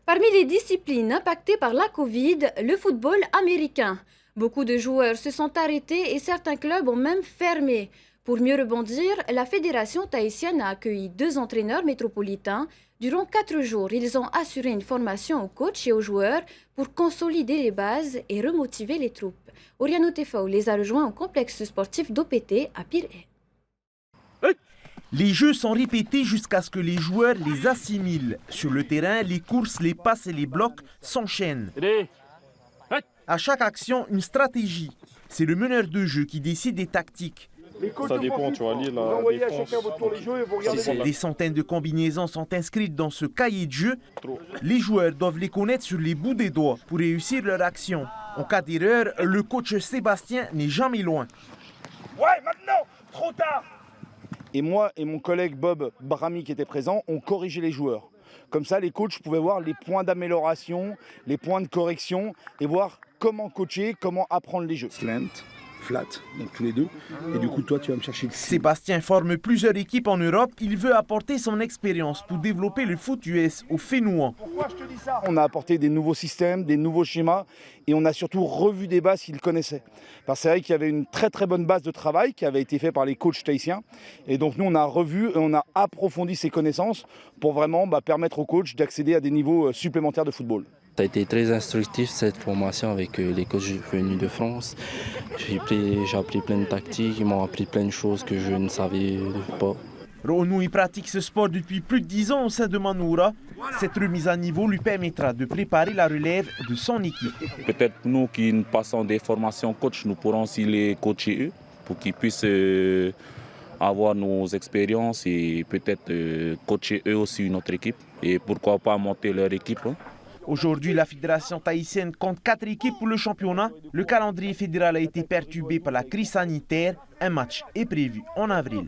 Parmi les disciplines impactées par la Covid, le football américain. Beaucoup de joueurs se sont arrêtés et certains clubs ont même fermé. Pour mieux rebondir, la fédération tahitienne a accueilli 2 entraîneurs métropolitains. Durant 4 jours, ils ont assuré une formation aux coachs et aux joueurs pour consolider les bases et remotiver les troupes. Oriano Tefao les a rejoints au complexe sportif d'OPT à Pirée. Les jeux sont répétés jusqu'à ce que les joueurs les assimilent. Sur le terrain, les courses, les passes et les blocs s'enchaînent. À chaque action, une stratégie. C'est le meneur de jeu qui décide des tactiques. Ça dépend, tu vois, la défense. Des centaines de combinaisons sont inscrites dans ce cahier de jeu. Les joueurs doivent les connaître sur les bouts des doigts pour réussir leur action. En cas d'erreur, le coach Sébastien n'est jamais loin. Ouais, maintenant, trop tard. Et moi et mon collègue Bob Brami qui était présent, ont corrigé les joueurs. Comme ça, les coachs pouvaient voir les points d'amélioration, les points de correction et voir comment coacher, comment apprendre les jeux. Slant, flat, donc tous les deux. Et du coup, toi, tu vas me chercher le... Sébastien forme plusieurs équipes en Europe. Il veut apporter son expérience pour développer le foot US au Fénouan. Pourquoi je te dis ça ? On a apporté des nouveaux systèmes, des nouveaux schémas et on a surtout revu des bases qu'ils connaissaient. Parce que c'est vrai qu'il y avait une très très bonne base de travail qui avait été faite par les coachs tahitiens. Et donc nous, on a revu et on a approfondi ces connaissances pour vraiment permettre aux coachs d'accéder à des niveaux supplémentaires de football. Ça a été très instructif cette formation avec les coachs venus de France. J'ai appris plein de tactiques, ils m'ont appris plein de choses que je ne savais pas. Ronou pratique ce sport depuis plus de 10 ans au sein de Manoura. Cette remise à niveau lui permettra de préparer la relève de son équipe. Peut-être nous qui passons des formations coach, nous pourrons aussi les coacher eux pour qu'ils puissent avoir nos expériences et peut-être coacher eux aussi une autre équipe. Et pourquoi pas monter leur équipe. Aujourd'hui, la fédération tahitienne compte 4 équipes pour le championnat. Le calendrier fédéral a été perturbé par la crise sanitaire. Un match est prévu en avril.